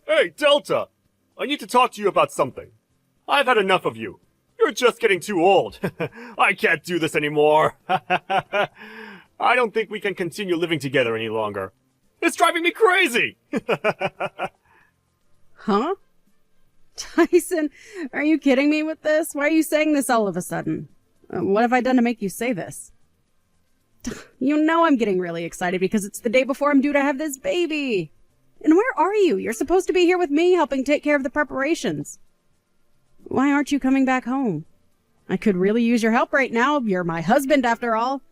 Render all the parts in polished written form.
Hey, Delta! I need to talk to you about something. I've had enough of you. You're just getting too old. I can't do this anymore. I don't think we can continue living together any longer. It's driving me crazy! Huh? Tyson, are you kidding me with this? Why are you saying this all of a sudden? What have I done to make you say this? You know I'm getting really excited because it's the day before I'm due to have this baby. And where are you? You're supposed to be here with me helping take care of the preparations. Why aren't you coming back home? I could really use your help right now. You're my husband after all.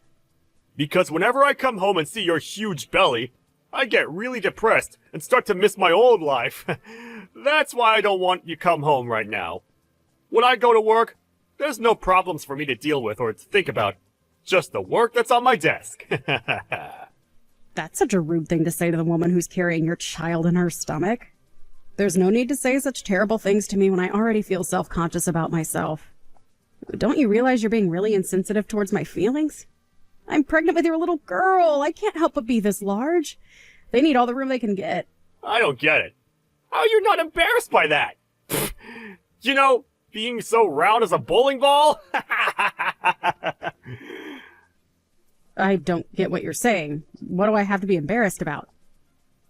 Because whenever I come home and see your huge belly, I get really depressed and start to miss my old life. That's why I don't want you come home right now. When I go to work, there's no problems for me to deal with or to think about. Just the work that's on my desk. That's such a rude thing to say to the woman who's carrying your child in her stomach. There's no need to say such terrible things to me when I already feel self-conscious about myself. Don't you realize you're being really insensitive towards my feelings? I'm pregnant with your little girl. I can't help but be this large. They need all the room they can get. I don't get it. How are you not embarrassed by that? You know, being so round as a bowling ball? I don't get what you're saying. What do I have to be embarrassed about?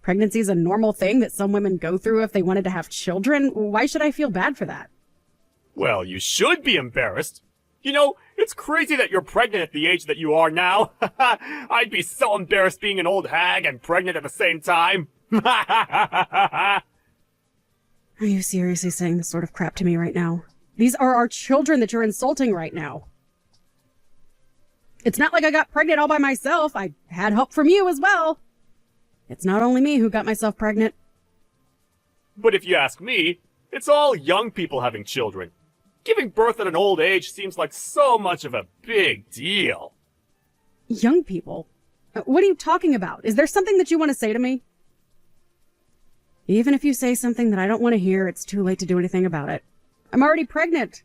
Pregnancy is a normal thing that some women go through if they wanted to have children. Why should I feel bad for that? Well, you should be embarrassed. You know, it's crazy that you're pregnant at the age that you are now. I'd be so embarrassed being an old hag and pregnant at the same time. Are you seriously saying this sort of crap to me right now? These are our children that you're insulting right now. It's not like I got pregnant all by myself. I had help from you as well. It's not only me who got myself pregnant. But if you ask me, it's all young people having children. Giving birth at an old age seems like so much of a big deal. Young people? What are you talking about? Is there something that you want to say to me? Even if you say something that I don't want to hear, it's too late to do anything about it. I'm already pregnant.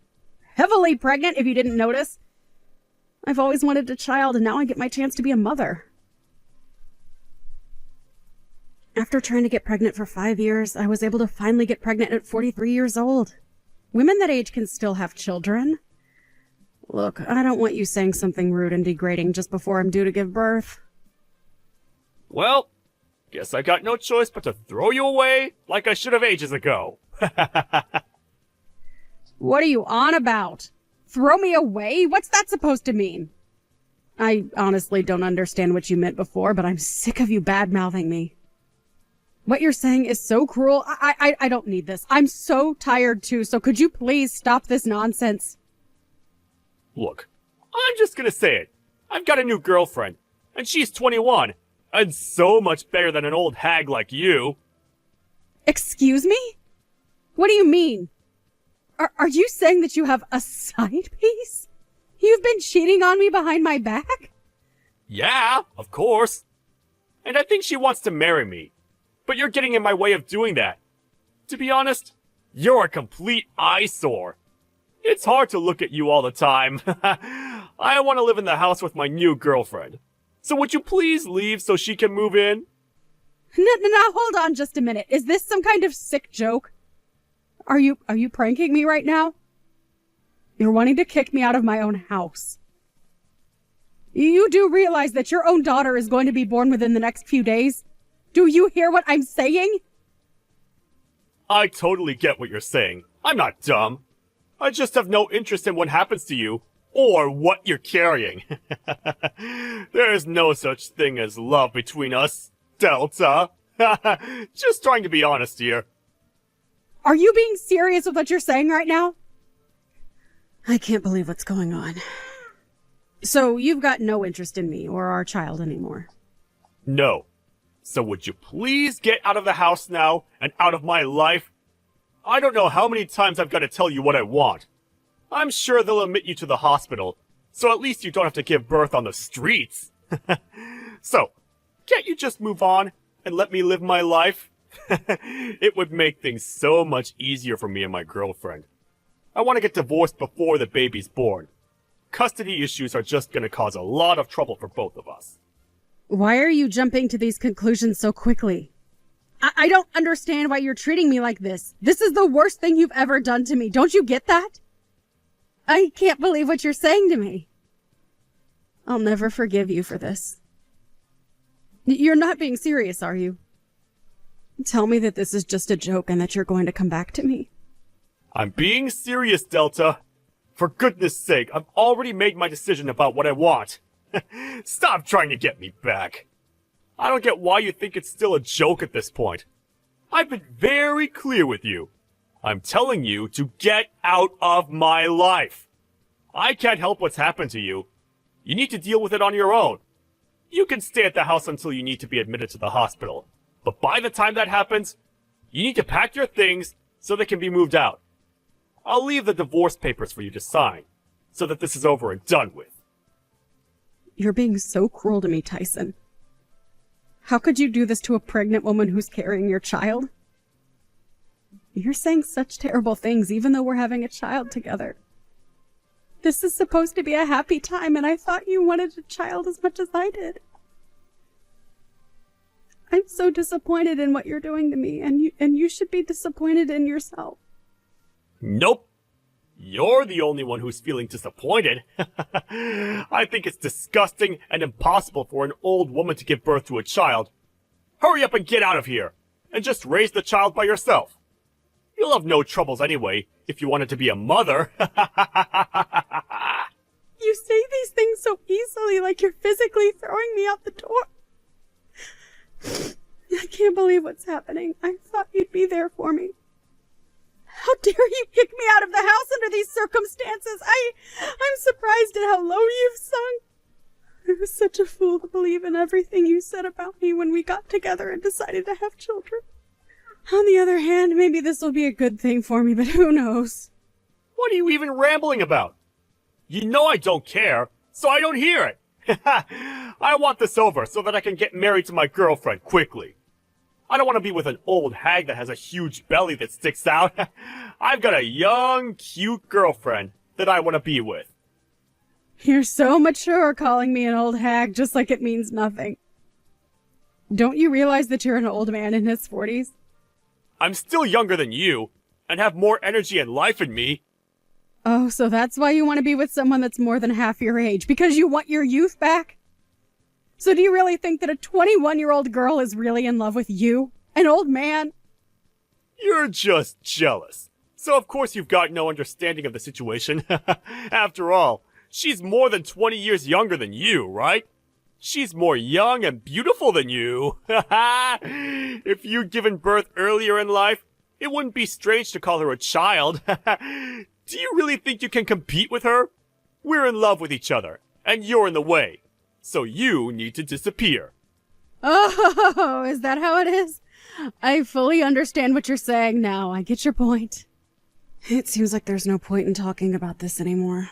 Heavily pregnant, if you didn't notice. I've always wanted a child, and now I get my chance to be a mother. After trying to get pregnant for 5 years, I was able to finally get pregnant at 43 years old. Women that age can still have children. Look, I don't want you saying something rude and degrading just before I'm due to give birth. Well, guess I got no choice but to throw you away like I should have ages ago. What are you on about? Throw me away? What's that supposed to mean? I honestly don't understand what you meant before, but I'm sick of you bad-mouthing me. What you're saying is so cruel. I don't need this. I'm so tired too, so could you please stop this nonsense? Look, I'm just gonna say it. I've got a new girlfriend, and she's 21, and so much better than an old hag like you. Excuse me? What do you mean? Are you saying that you have a side piece? You've been cheating on me behind my back? Yeah, of course. And I think she wants to marry me. But you're getting in my way of doing that. To be honest, you're a complete eyesore. It's hard to look at you all the time. I want to live in the house with my new girlfriend. So would you please leave so she can move in? Now, hold on just a minute. Is this some kind of sick joke? Are you pranking me right now? You're wanting to kick me out of my own house. You do realize that your own daughter is going to be born within the next few days? Do you hear what I'm saying? I totally get what you're saying. I'm not dumb. I just have no interest in what happens to you, or what you're carrying. There is no such thing as love between us, Delta. Just trying to be honest here. Are you being serious with what you're saying right now? I can't believe what's going on. So you've got no interest in me or our child anymore? No. So would you please get out of the house now and out of my life? I don't know how many times I've got to tell you what I want. I'm sure they'll admit you to the hospital, so at least you don't have to give birth on the streets. So, can't you just move on and let me live my life? It would make things so much easier for me and my girlfriend. I want to get divorced before the baby's born. Custody issues are just going to cause a lot of trouble for both of us. Why are you jumping to these conclusions so quickly? I don't understand why you're treating me like this. This is the worst thing you've ever done to me. Don't you get that? I can't believe what you're saying to me. I'll never forgive you for this. You're not being serious, are you? Tell me that this is just a joke and that you're going to come back to me. I'm being serious, Delta. For goodness sake, I've already made my decision about what I want. Stop trying to get me back. I don't get why you think it's still a joke at this point. I've been very clear with you. I'm telling you to get out of my life. I can't help what's happened to you. You need to deal with it on your own. You can stay at the house until you need to be admitted to the hospital. But by the time that happens, you need to pack your things so they can be moved out. I'll leave the divorce papers for you to sign, so that this is over and done with. You're being so cruel to me, Tyson. How could you do this to a pregnant woman who's carrying your child? You're saying such terrible things even though we're having a child together. This is supposed to be a happy time, and I thought you wanted a child as much as I did. I'm so disappointed in what you're doing to me, and you should be disappointed in yourself. Nope. You're the only one who's feeling disappointed. I think it's disgusting and impossible for an old woman to give birth to a child. Hurry up and get out of here, and just raise the child by yourself. You'll have no troubles anyway, if you wanted to be a mother. You say these things so easily, like you're physically throwing me out the door. I can't believe what's happening. I thought you'd be there for me. How dare you kick me out of the house under these circumstances? I'm surprised at how low you've sunk. I was such a fool to believe in everything you said about me when we got together and decided to have children. On the other hand, maybe this will be a good thing for me, but who knows? What are you even rambling about? You know I don't care, so I don't hear it. I want this over so that I can get married to my girlfriend quickly. I don't want to be with an old hag that has a huge belly that sticks out. I've got a young, cute girlfriend that I want to be with. You're so mature calling me an old hag just like it means nothing. Don't you realize that you're an old man in his 40s? I'm still younger than you, and have more energy and life in me. Oh, so that's why you want to be with someone that's more than half your age? Because you want your youth back? So do you really think that a 21-year-old girl is really in love with you? An old man? You're just jealous. So of course you've got no understanding of the situation. After all, she's more than 20 years younger than you, right? She's more young and beautiful than you. If you'd given birth earlier in life, it wouldn't be strange to call her a child. Do you really think you can compete with her? We're in love with each other, and you're in the way. So you need to disappear. Oh, is that how it is? I fully understand what you're saying now. I get your point. It seems like there's no point in talking about this anymore.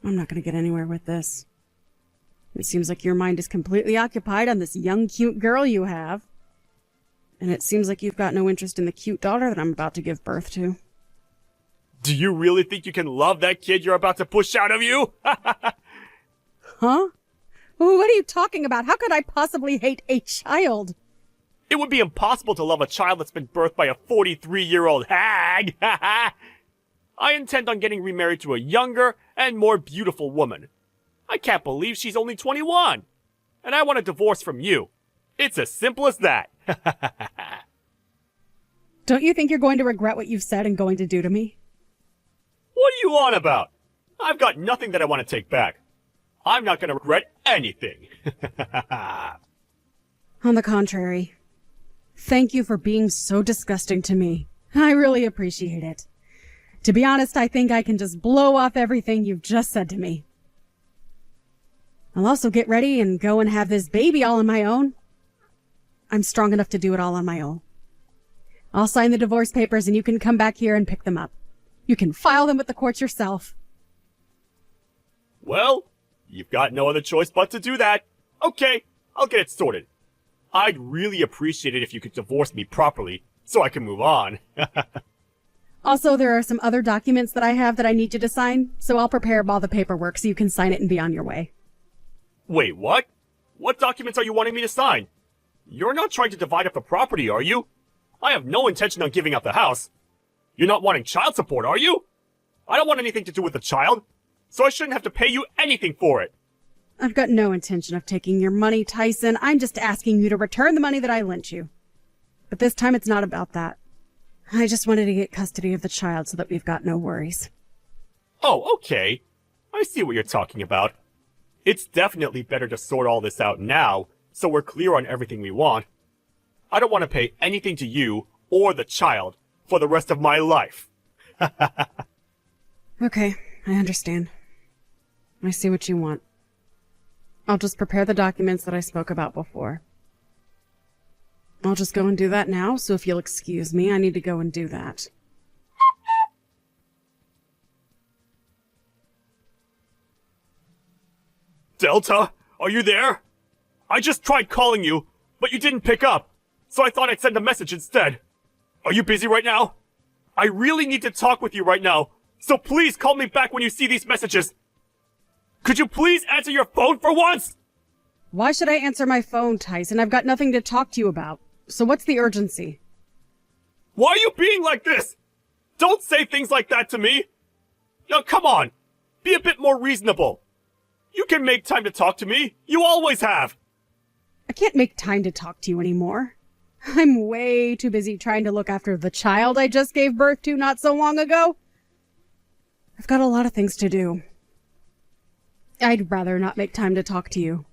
I'm not going to get anywhere with this. It seems like your mind is completely occupied on this young, cute girl you have. And it seems like you've got no interest in the cute daughter that I'm about to give birth to. Do you really think you can love that kid you're about to push out of you? Huh? What are you talking about? How could I possibly hate a child? It would be impossible to love a child that's been birthed by a 43-year-old hag. I intend on getting remarried to a younger and more beautiful woman. I can't believe she's only 21. And I want a divorce from you. It's as simple as that. Don't you think you're going to regret what you've said and going to do to me? What are you on about? I've got nothing that I want to take back. I'm not going to regret anything. On the contrary, thank you for being so disgusting to me. I really appreciate it. To be honest, I think I can just blow off everything you've just said to me. I'll also get ready and go and have this baby all on my own. I'm strong enough to do it all on my own. I'll sign the divorce papers and you can come back here and pick them up. You can file them with the courts yourself. Well, you've got no other choice but to do that. Okay, I'll get it sorted. I'd really appreciate it if you could divorce me properly, so I can move on. Also, there are some other documents that I have that I need you to sign, so I'll prepare all the paperwork so you can sign it and be on your way. Wait, what? What documents are you wanting me to sign? You're not trying to divide up the property, are you? I have no intention on giving up the house. You're not wanting child support, are you? I don't want anything to do with the child, so I shouldn't have to pay you anything for it. I've got no intention of taking your money, Tyson. I'm just asking you to return the money that I lent you. But this time it's not about that. I just wanted to get custody of the child so that we've got no worries. Oh, okay. I see what you're talking about. It's definitely better to sort all this out now, so we're clear on everything we want. I don't want to pay anything to you or the child for the rest of my life. Okay, I understand. I see what you want. I'll just prepare the documents that I spoke about before. I'll just go and do that now, so if you'll excuse me, I need to go and do that. Delta, are you there? I just tried calling you, but you didn't pick up, so I thought I'd send a message instead. Are you busy right now? I really need to talk with you right now, so please call me back when you see these messages. Could you please answer your phone for once? Why should I answer my phone, Tyson? I've got nothing to talk to you about. So what's the urgency? Why are you being like this? Don't say things like that to me. Now, come on. Be a bit more reasonable. You can make time to talk to me. You always have. I can't make time to talk to you anymore. I'm way too busy trying to look after the child I just gave birth to not so long ago. I've got a lot of things to do. I'd rather not make time to talk to you.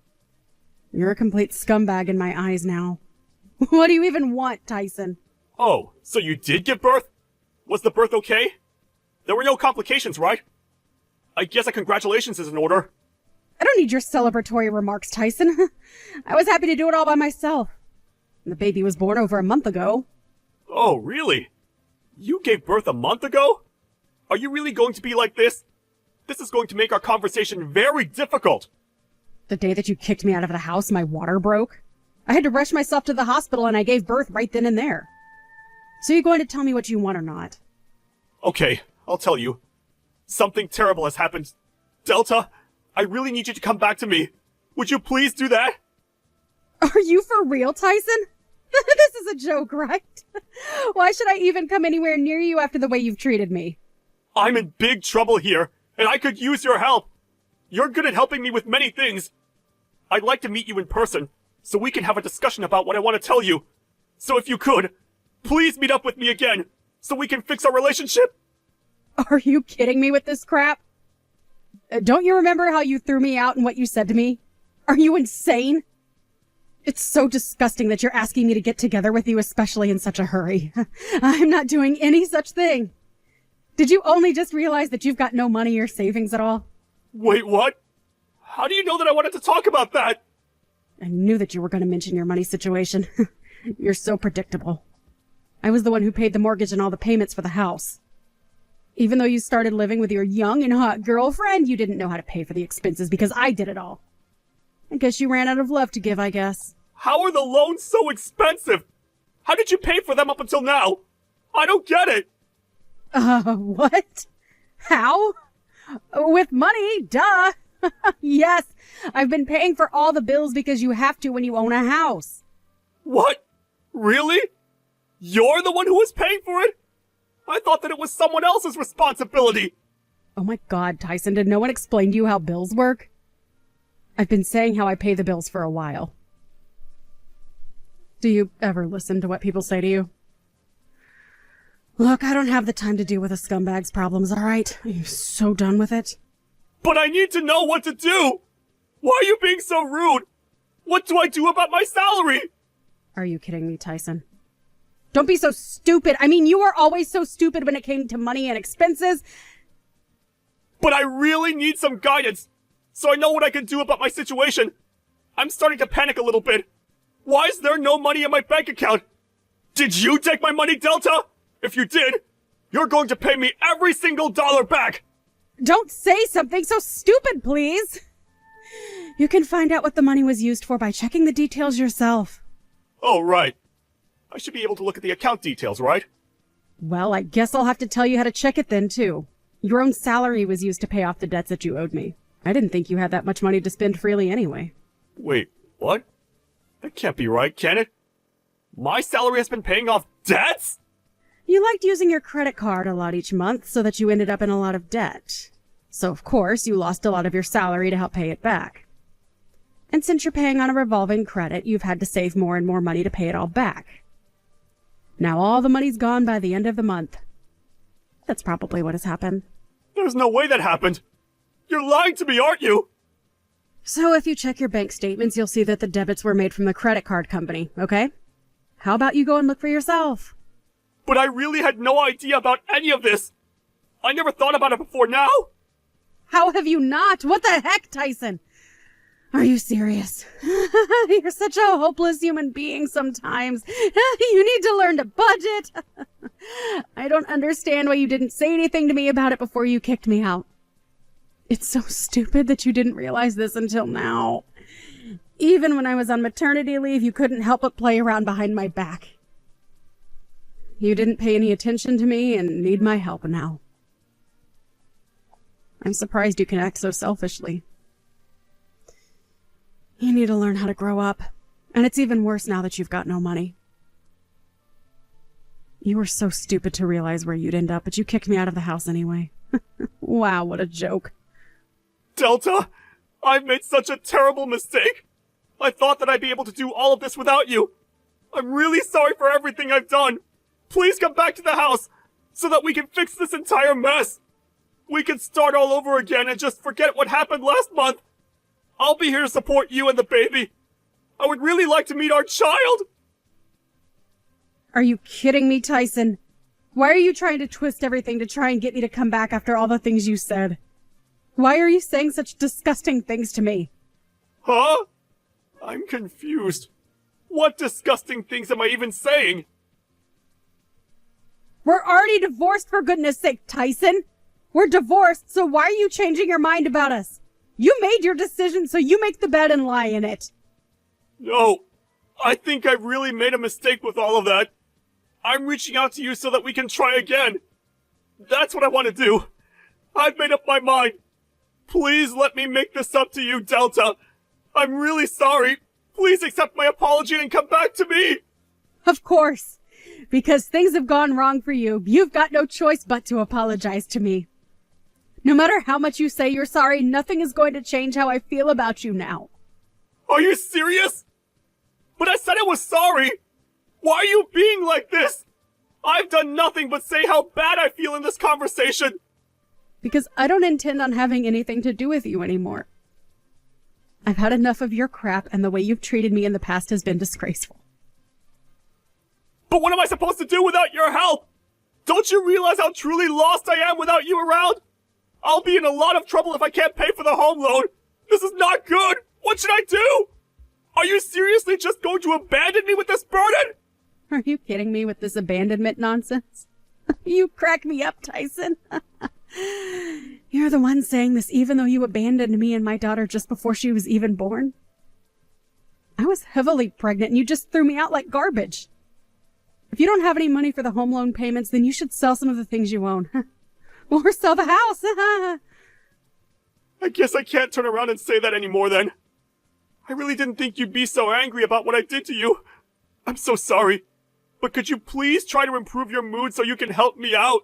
You're a complete scumbag in my eyes now. What do you even want, Tyson? Oh, so you did give birth? Was the birth okay? There were no complications, right? I guess a congratulations is in order. I don't need your celebratory remarks, Tyson. I was happy to do it all by myself. The baby was born over a month ago. Oh, really? You gave birth a month ago? Are you really going to be like this? This is going to make our conversation very difficult. The day that you kicked me out of the house, my water broke. I had to rush myself to the hospital and I gave birth right then and there. So you're going to tell me what you want or not? Okay, I'll tell you. Something terrible has happened. Delta, I really need you to come back to me. Would you please do that? Are you for real, Tyson? This is a joke, right? Why should I even come anywhere near you after the way you've treated me? I'm in big trouble here, and I could use your help. You're good at helping me with many things. I'd like to meet you in person, so we can have a discussion about what I want to tell you. So if you could, please meet up with me again, so we can fix our relationship. Are you kidding me with this crap? Don't you remember how you threw me out and what you said to me? Are you insane? It's so disgusting that you're asking me to get together with you, especially in such a hurry. I'm not doing any such thing. Did you only just realize that you've got no money or savings at all? Wait, what? How do you know that I wanted to talk about that? I knew that you were going to mention your money situation. You're so predictable. I was the one who paid the mortgage and all the payments for the house. Even though you started living with your young and hot girlfriend, you didn't know how to pay for the expenses because I did it all. I guess you ran out of love to give, I guess. How are the loans so expensive? How did you pay for them up until now? I don't get it. What? How? With money, duh. Yes, I've been paying for all the bills because you have to when you own a house. What? Really? You're the one who was paying for it? I thought that it was someone else's responsibility. Oh my God, Tyson, did no one explain to you how bills work? I've been saying how I pay the bills for a while. Do you ever listen to what people say to you? Look, I don't have the time to deal with a scumbag's problems, all right? I'm so done with it. But I need to know what to do. Why are you being so rude? What do I do about my salary? Are you kidding me, Tyson? Don't be so stupid. I mean, you were always so stupid when it came to money and expenses. But I really need some guidance, so I know what I can do about my situation. I'm starting to panic a little bit. Why is there no money in my bank account? Did you take my money, Delta? If you did, you're going to pay me every single dollar back. Don't say something so stupid, please. You can find out what the money was used for by checking the details yourself. Oh, right. I should be able to look at the account details, right? Well, I guess I'll have to tell you how to check it then, too. Your own salary was used to pay off the debts that you owed me. I didn't think you had that much money to spend freely anyway. Wait, what? That can't be right, can it? My salary has been paying off debts? You liked using your credit card a lot each month so that you ended up in a lot of debt. So, of course, you lost a lot of your salary to help pay it back. And since you're paying on a revolving credit, you've had to save more and more money to pay it all back. Now all the money's gone by the end of the month. That's probably what has happened. There's no way that happened. You're lying to me, aren't you? So if you check your bank statements, you'll see that the debits were made from the credit card company, okay? How about you go and look for yourself? But I really had no idea about any of this. I never thought about it before now. How have you not? What the heck, Tyson? Are you serious? You're such a hopeless human being sometimes. You need to learn to budget. I don't understand why you didn't say anything to me about it before you kicked me out. It's so stupid that you didn't realize this until now. Even when I was on maternity leave, you couldn't help but play around behind my back. You didn't pay any attention to me and need my help now. I'm surprised you can act so selfishly. You need to learn how to grow up. And it's even worse now that you've got no money. You were so stupid to realize where you'd end up, but you kicked me out of the house anyway. Wow, what a joke. Delta, I've made such a terrible mistake. I thought that I'd be able to do all of this without you. I'm really sorry for everything I've done. Please come back to the house so that we can fix this entire mess. We can start all over again and just forget what happened last month. I'll be here to support you and the baby. I would really like to meet our child. Are you kidding me, Tyson? Why are you trying to twist everything to try and get me to come back after all the things you said? Why are you saying such disgusting things to me? Huh? I'm confused. What disgusting things am I even saying? We're already divorced, for goodness sake, Tyson. We're divorced, so why are you changing your mind about us? You made your decision, so you make the bed and lie in it. No, I think I really made a mistake with all of that. I'm reaching out to you so that we can try again. That's what I want to do. I've made up my mind. Please let me make this up to you, Delta. I'm really sorry. Please accept my apology and come back to me. Of course. Because things have gone wrong for you, you've got no choice but to apologize to me. No matter how much you say you're sorry, nothing is going to change how I feel about you now. Are you serious? But I said I was sorry. Why are you being like this? I've done nothing but say how bad I feel in this conversation. Because I don't intend on having anything to do with you anymore. I've had enough of your crap, and the way you've treated me in the past has been disgraceful. But what am I supposed to do without your help? Don't you realize how truly lost I am without you around? I'll be in a lot of trouble if I can't pay for the home loan. This is not good. What should I do? Are you seriously just going to abandon me with this burden? Are you kidding me with this abandonment nonsense? You crack me up, Tyson. You're the one saying this even though you abandoned me and my daughter just before she was even born. I was heavily pregnant and you just threw me out like garbage. If you don't have any money for the home loan payments, then you should sell some of the things you own. Or sell the house. I guess I can't turn around and say that anymore then. I really didn't think you'd be so angry about what I did to you. I'm so sorry. But could you please try to improve your mood so you can help me out?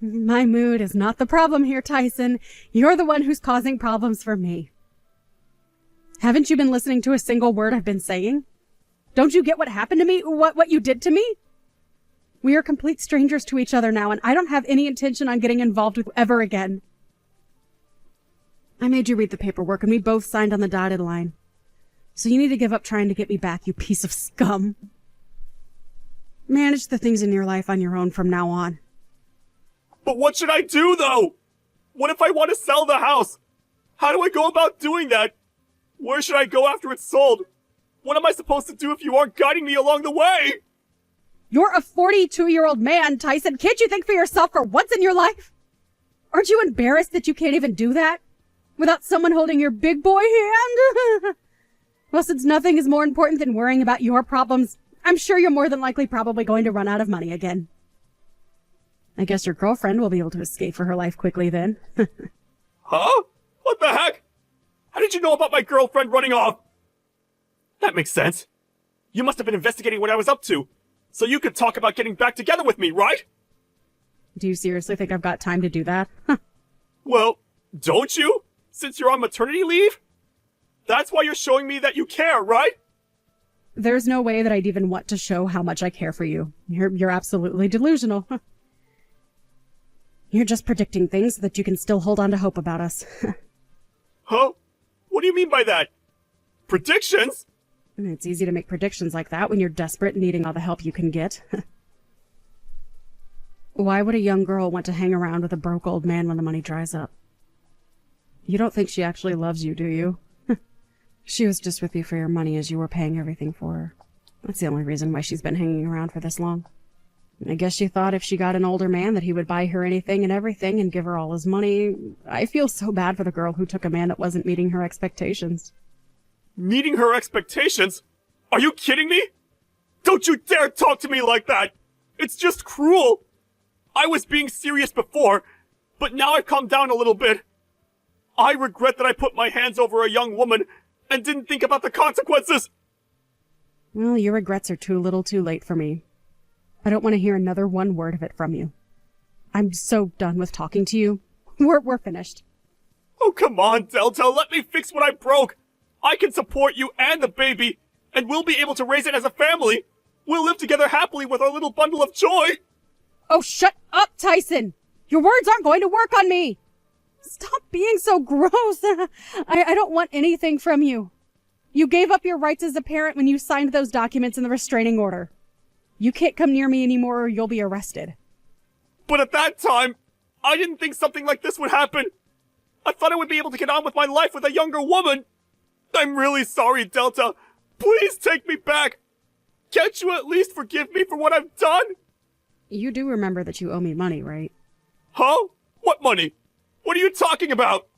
My mood is not the problem here, Tyson. You're the one who's causing problems for me. Haven't you been listening to a single word I've been saying? Don't you get what happened to me? What you did to me? We are complete strangers to each other now, and I don't have any intention on getting involved with you ever again. I made you read the paperwork, and we both signed on the dotted line. So you need to give up trying to get me back, you piece of scum. Manage the things in your life on your own from now on. But what should I do, though? What if I want to sell the house? How do I go about doing that? Where should I go after it's sold? What am I supposed to do if you aren't guiding me along the way? You're a 42-year-old man, Tyson. Can't you think for yourself for once in your life? Aren't you embarrassed that you can't even do that? Without someone holding your big boy hand? Well, since nothing is more important than worrying about your problems, I'm sure you're more than likely probably going to run out of money again. I guess your girlfriend will be able to escape for her life quickly then. Huh? What the heck? How did you know about my girlfriend running off? That makes sense. You must have been investigating what I was up to, so you could talk about getting back together with me, right? Do you seriously think I've got time to do that? Well, don't you? Since you're on maternity leave? That's why you're showing me that you care, right? There's no way that I'd even want to show how much I care for you. You're absolutely delusional. You're just predicting things so that you can still hold on to hope about us. Huh? What do you mean by that? Predictions? It's easy to make predictions like that when you're desperate and needing all the help you can get. Why would a young girl want to hang around with a broke old man when the money dries up? You don't think she actually loves you, do you? She was just with you for your money as you were paying everything for her. That's the only reason why she's been hanging around for this long. I guess she thought if she got an older man that he would buy her anything and everything and give her all his money. I feel so bad for the girl who took a man that wasn't meeting her expectations. Meeting her expectations? Are you kidding me? Don't you dare talk to me like that! It's just cruel! I was being serious before, but now I've calmed down a little bit. I regret that I put my hands over a young woman and didn't think about the consequences! Well, your regrets are too little too late for me. I don't want to hear another one word of it from you. I'm so done with talking to you. We're finished. Oh, come on, Delta, let me fix what I broke! I can support you and the baby, and we'll be able to raise it as a family! We'll live together happily with our little bundle of joy! Oh, shut up, Tyson! Your words aren't going to work on me! Stop being so gross! I don't want anything from you. You gave up your rights as a parent when you signed those documents in the restraining order. You can't come near me anymore or you'll be arrested. But at that time, I didn't think something like this would happen. I thought I would be able to get on with my life with a younger woman. I'm really sorry, Delta. Please take me back. Can't you at least forgive me for what I've done? You do remember that you owe me money, right? Huh? What money? What are you talking about?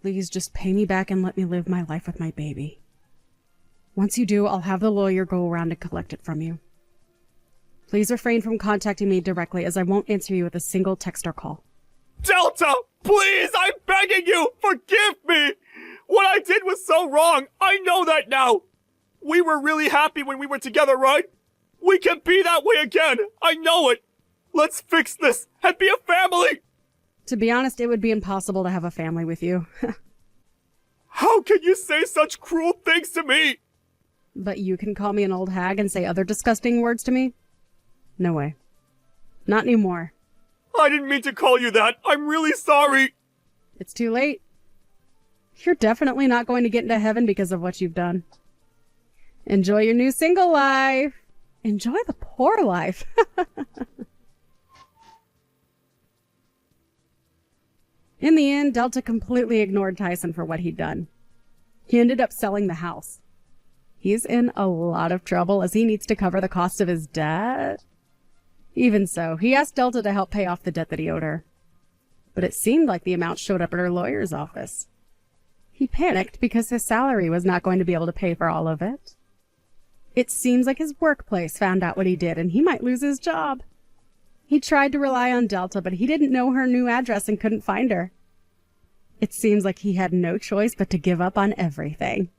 Please just pay me back and let me live my life with my baby. Once you do, I'll have the lawyer go around and collect it from you. Please refrain from contacting me directly, as I won't answer you with a single text or call. Delta! Please, I'm begging you! Forgive me! What I did was so wrong! I know that now! We were really happy when we were together, right? We can be that way again! I know it! Let's fix this and be a family! To be honest, it would be impossible to have a family with you. How can you say such cruel things to me? But you can call me an old hag and say other disgusting words to me? No way. Not anymore. I didn't mean to call you that. I'm really sorry. It's too late. You're definitely not going to get into heaven because of what you've done. Enjoy your new single life. Enjoy the poor life. In the end, Delta completely ignored Tyson for what he'd done. He ended up selling the house. He's in a lot of trouble as he needs to cover the cost of his debt. Even so, he asked Delta to help pay off the debt that he owed her. But it seemed like the amount showed up at her lawyer's office. He panicked because his salary was not going to be able to pay for all of it. It seems like his workplace found out what he did and he might lose his job. He tried to rely on Delta, but he didn't know her new address and couldn't find her. It seems like he had no choice but to give up on everything.